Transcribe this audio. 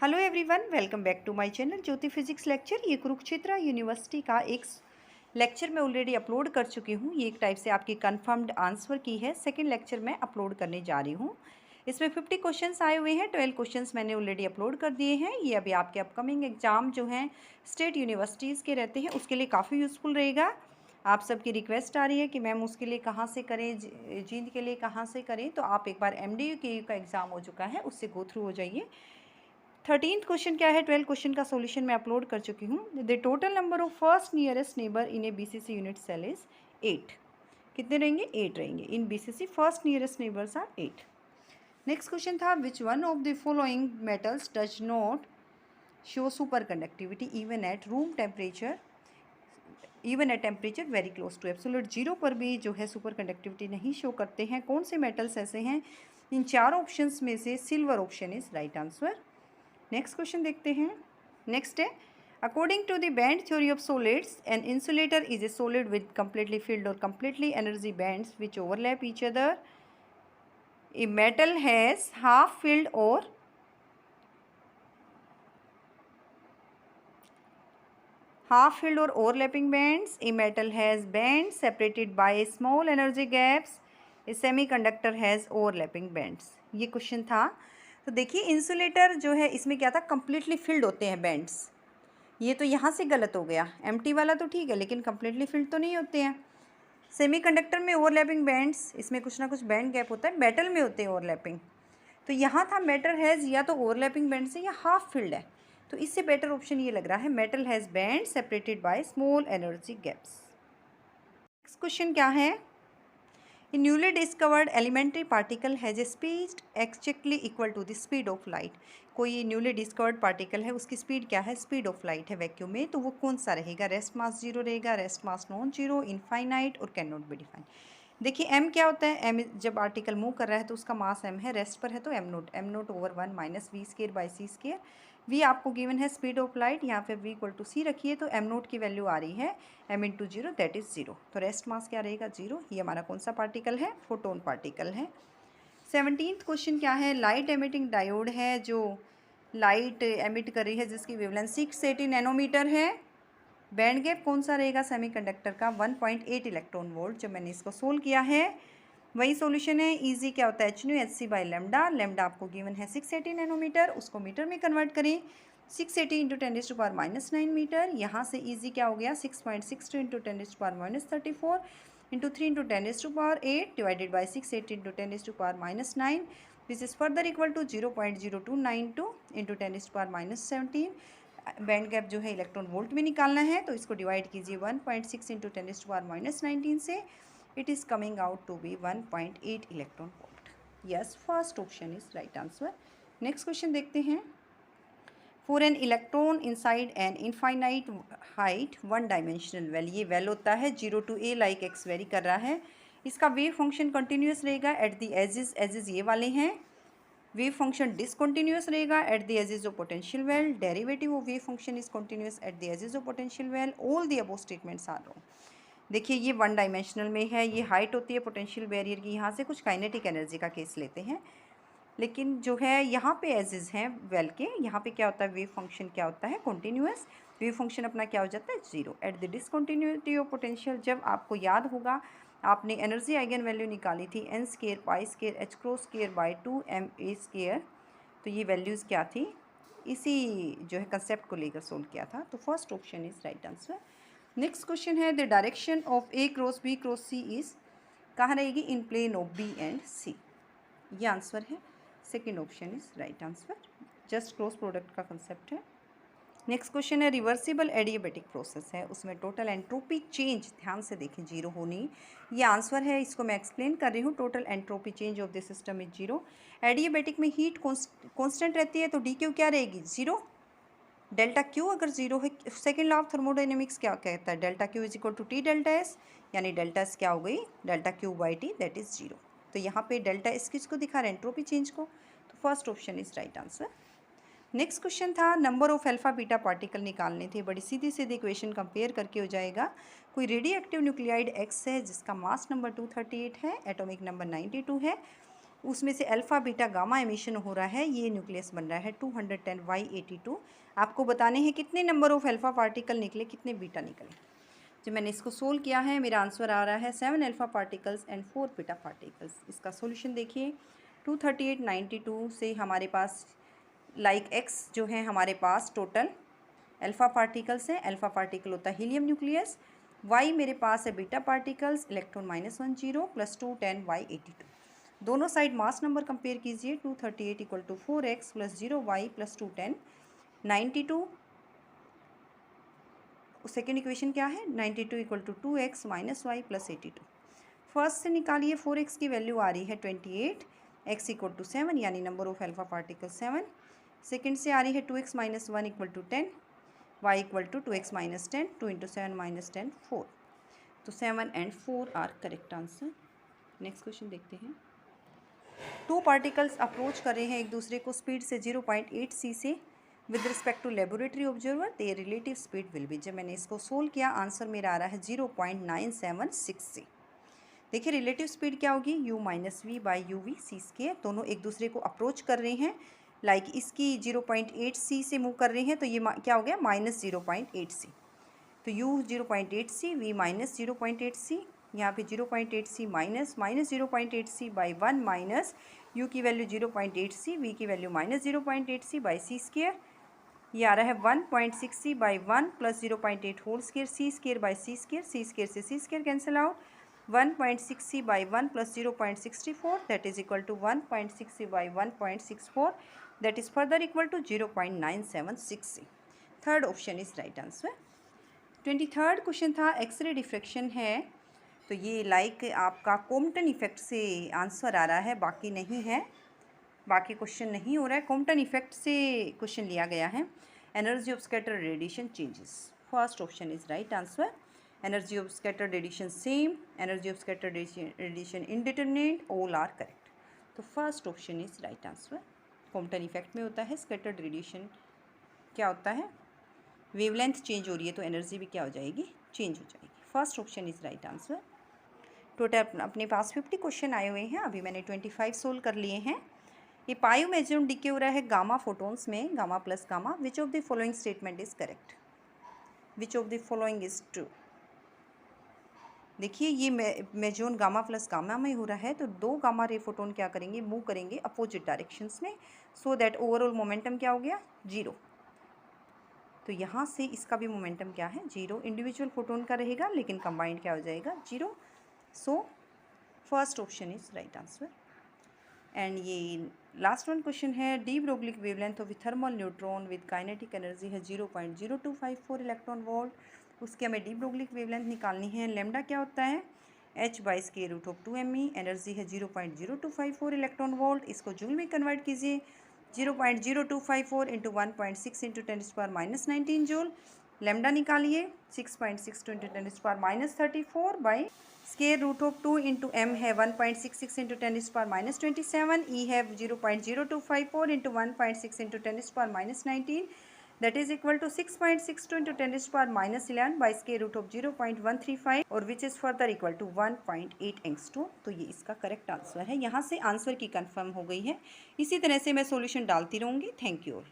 Hello everyone, welcome back to my channel Jyoti physics lecture. ये Kurukshetra university का एक lecture मैं ऑलरेडी अपलोड कर चुकी हूँ। ये एक टाइप से आपकी कंफर्म्ड आंसर की है। सेकंड लेक्चर मैं अपलोड करने जा रही हूँ। इसमें 50 क्वेश्चंस आए हुए हैं। 12 क्वेश्चंस मैंने ऑलरेडी अपलोड कर दिए हैं। ये अभी आपके अपकमिंग एग्जाम जो हैं स्टेट यूनिवर्सिटीज़ के रहते हैं, उसके लिए काफ़ी यूज़फुल रहेगा। आप सबकी रिक्वेस्ट आ रही है कि मैम उसके लिए कहाँ से करें, जींद के लिए कहाँ से करें, तो आप एक बार MDU का एग्ज़ाम हो चुका है, उससे गो थ्रू हो जाइए। 13th क्वेश्चन क्या है, 12 क्वेश्चन का सॉल्यूशन मैं अपलोड कर चुकी हूँ। The total number of first nearest neighbour in a BCC unit cell is 8। कितने रहेंगे? 8 रहेंगे। In BCC first nearest neighbours are 8। Next question था, which one of the following metals does not show superconductivity even at room temperature, even at temperature very close to absolute zero पर भी जो है super conductivity नहीं show करते हैं। कौन से मेटल्स ऐसे हैं? इन चार ऑप्शंस में से silver option is right answer. Next question देखते हैं। नेक्स्ट है, according to the band theory of solids an insulator is a solid with completely filled और completely energy bands which overlap each other. A metal has half filled और overlapping bands. A metal has bands separated by small energy gaps. A semiconductor has overlapping bands. ये question था। तो देखिए, insulator जो है इसमें क्या था, कम्प्लीटली फिल्ड होते हैं बैंड्स। ये तो यहाँ से गलत हो गया, एम्प्टी वाला तो ठीक है लेकिन कम्प्लीटली फिल्ड तो नहीं होते हैं। सेमीकंडक्टर में ओवरलैपिंग बैंड्स, इसमें कुछ ना कुछ बैंड गैप होता है, मेटल में होते हैं ओवरलैपिंग। तो यहाँ था मेटल हैज़ या तो ओवरलैपिंग बैंड्स है या हाफ फिल्ड है, तो इससे बेटर ऑप्शन ये लग रहा है, metal has band separated by small energy gaps. Next question क्या है, a newly discovered elementary particle has a speed exactly equal to the speed of light. कोई न्यूली डिस्कवर्ड पार्टिकल है, उसकी स्पीड क्या है? स्पीड ऑफ लाइट है vacuum में, तो वो कौन सा रहेगा? रेस्ट मास जीरो रहेगा, rest mass non zero, infinite और कैन नॉट बी डिफाइन। देखिए एम क्या होता है, एम जब आर्टिकल मूव कर रहा है तो उसका मास एम है, रेस्ट पर है तो m naught over 1 minus v square by c square. V आपको गिवन है स्पीड ऑफ लाइट, यहाँ पे वी इक्वल टू सी रखिए तो एम नोट की वैल्यू आ रही है m into zero, that is zero. तो रेस्ट मास क्या रहेगा? जीरो। ये हमारा कौन सा पार्टिकल है? फोटोन पार्टिकल है। 17th क्वेश्चन क्या है, लाइट एमिटिंग डायोड है जो लाइट एमिट कर रही है जिसकी वेवलेंथ 680 नैनोमीटर है। बैंड गैप कौन सा रहेगा सेमीकंडक्टर का? 1.8 इलेक्ट्रॉन वोल्ट। जब मैंने इसको सोल्व किया है वही सॉल्यूशन है। इजी क्या होता है? HNu/Hc by lambda. लेमडा आपको गिवन है 680 नैनोमीटर, उसको मीटर में कन्वर्ट करें, 680 इंटू 10⁻⁹ मीटर। यहाँ से इजी क्या हो गया? 6.62 into 10⁻34 into 3 into 10⁸ divided by 680 into 10⁻⁹ this is further equal to 0.0292 into 10⁻17। Band gap जो है इलेक्ट्रॉन वोल्ट में निकालना है तो इसको डिवाइड कीजिए 1.6 इंटू 10⁻⁻19 से। It is coming out to be 1.8 electron volt. Yes, first option is right answer. Next question देखते हैं। For an electron inside an infinite height one dimensional well, ये well होता है 0 to a like x vary कर रहा है। इसका wave function continuous रहेगा एट द एजेस, एजेस ये वाले हैं। वेव फंक्शन डिसकंटिन्यूस रहेगा at the edges of potential well. Derivative of wave function is continuous at the edges of potential well. All the above statements are wrong. देखिए ये one dimensional में है, ये height होती है पोटेंशियल बैरियर की, यहाँ से कुछ काइनेटिक एनर्जी का केस लेते हैं, लेकिन जो है यहाँ पे एजेस हैं वेल के, यहाँ पे क्या होता है? वेव फंक्शन क्या होता है? कॉन्टीन्यूअस। वेव फंक्शन अपना क्या हो जाता है? Zero at the discontinuity of potential. जब आपको याद होगा आपने एनर्जी आइगन वैल्यू निकाली थी n square pi square h cross square by 2ma square, तो ये वैल्यूज़ क्या थी? इसी जो है कंसेप्ट को लेकर सोल्व किया था। तो first option is right answer. Next question है, the direction of A cross B cross C is, कहाँ रहेगी? In plane of B and C। ये आंसर है, second option is right answer. Just cross product का concept है। Next question है, reversible adiabatic process है, उसमें टोटल एंट्रोपी चेंज, ध्यान से देखें, जीरो होनी। ये आंसर है, इसको मैं एक्सप्लेन कर रही हूँ। Total entropy change of the system is zero. Adiabatic में हीट कॉन्स्टेंट रहती है तो DQ क्या रहेगी? जीरो। डेल्टा क्यू अगर जीरो है, सेकेंड लॉ ऑफ थर्मोडाइनमिक्स क्या कहता है? Delta Q is equal to T delta S, यानी डेल्टा एस क्या हो गई? Delta Q by T, that is zero. तो यहाँ पे डेल्टा एस किसको दिखा रहा है? एंट्रोपी चेंज को। तो first option is right answer. Next question था, number of alpha beta particle निकालने थे। बड़ी सीधी सीधी इक्वेशन कंपेयर करके हो जाएगा। कोई रेडियो एक्टिव न्यूक्लियाइड एक्स है जिसका मास नंबर 238 है, एटॉमिक नंबर 92 है। उसमें से अल्फ़ा बीटा गामा एमिशन हो रहा है, ये न्यूक्लियस बन रहा है 210Y82। आपको बताने हैं कितने नंबर ऑफ अल्फ़ा पार्टिकल निकले, कितने बीटा निकले। जब मैंने इसको सोल्व किया है मेरा आंसर आ रहा है 7 alpha particles and 4 beta particles. इसका सॉल्यूशन देखिए 23892 से हमारे पास x जो है हमारे पास टोटल अल्फ़ा पार्टिकल्स है, अल्फ़ा पार्टिकल होता है हीलियम न्यूक्लियस, y मेरे पास है beta particles electron -10 plus 210Y82। दोनों साइड मास नंबर कंपेयर कीजिए 238 equal to 4x plus 0y plus 210 92। Second equation क्या है 92 equal to 2x minus y plus 82। First से निकालिए 4x की वैल्यू आ रही है 28, x इक्वल टू 7 यानी number of alpha particle 7। Second से आ रही है 2x minus 1 equal to 10, y equal to 2x minus 10, 2 into 7 minus 10 4। तो 7 and 4 are correct answer. Next question देखते हैं। टू पार्टिकल्स अप्रोच कर रहे हैं एक दूसरे को स्पीड से 0.8 c से with respect to laboratory observer, their relative speed will be. जब मैंने इसको सोल्व किया आंसर मेरा आ रहा है 0.976 से। देखिए रिलेटिव स्पीड क्या होगी u minus v by u v c square. दोनों एक दूसरे को अप्रोच कर रहे हैं, इसकी 0.8 c से मूव कर रहे हैं, तो ये क्या हो गया माइनस 0.8 c। तो u 0.8 c, v minus 0.8 c, यहाँ पे 0.8 c minus 0.8 c by 1 minus u की वैल्यू 0.8 c, v की value minus 0.8 c by C square. ये आ रहा है 1.6 c by 1 plus 0.8 whole square, C square by C square, C square से C square cancel out. 1.6 c by 1 plus 0.64 that is equal to 1.6 c by 1.64 that is further equal to 0.976 c। Third option is right answer. 23rd question था X ray diffraction है, तो ये आपका Compton effect से answer आ रहा है, बाकी नहीं है, बाकी क्वेश्चन नहीं हो रहा है। कॉम्पटन इफेक्ट से क्वेश्चन लिया गया है। Energy of scattered radiation changes, first option is right answer. Energy of scattered radiation same, energy of scattered radiation indeterminate, all are correct. तो first option is right answer. Compton effect में होता है scattered radiation, क्या होता है wavelength change हो रही है तो एनर्जी भी क्या हो जाएगी चेंज हो जाएगी। First option is right answer. Total अपने पास 50 क्वेश्चन आए हुए हैं, अभी मैंने 25 सोल्व कर लिए हैं। ये पायो मैक्सिमम डिके हो रहा है गामा फोटोन्स में, gamma plus gamma. Which of the following statement is correct, which of the following is true. देखिए ये मेजोन गामा प्लस गामा में हो रहा है, तो दो गामा रे फोटोन क्या करेंगे मूव करेंगे अपोजिट डायरेक्शंस में, सो दैट ओवरऑल मोमेंटम क्या हो गया 0। तो यहाँ से इसका भी मोमेंटम क्या है 0, इंडिविजुअल फोटोन का रहेगा लेकिन कंबाइंड क्या हो जाएगा 0। So first option is right answer. And ये लास्ट वन क्वेश्चन है de Broglie wavelength of thermal neutron with kinetic energy है 0.0254 इलेक्ट्रॉन वोल्ट। उसकी हमें डी ब्रोगली वेवलेंथ निकालनी है। लेमडा क्या होता है h by square root of 2me, energy है 0.0254 इलेक्ट्रॉन वोल्ट। इसको जूल में कन्वर्ट कीजिए, 0.0254 इंटू 1.6 इंटू 10⁻⁻19 जूल। लेमडा निकालिए 6.62 into 10⁻34 by square root of 2 into m है 1.66 इंटू 10⁻27, ई है 0.0254 into 1.6 into 10⁻19 that is equal to 6.62 into 10⁻11 by square root of 0.135 और which is further equal to 1.8 angstrom. तो ये इसका correct answer है। यहाँ से आंसर की कंफर्म हो गई है। इसी तरह से मैं सॉल्यूशन डालती रहूँगी। Thank you all.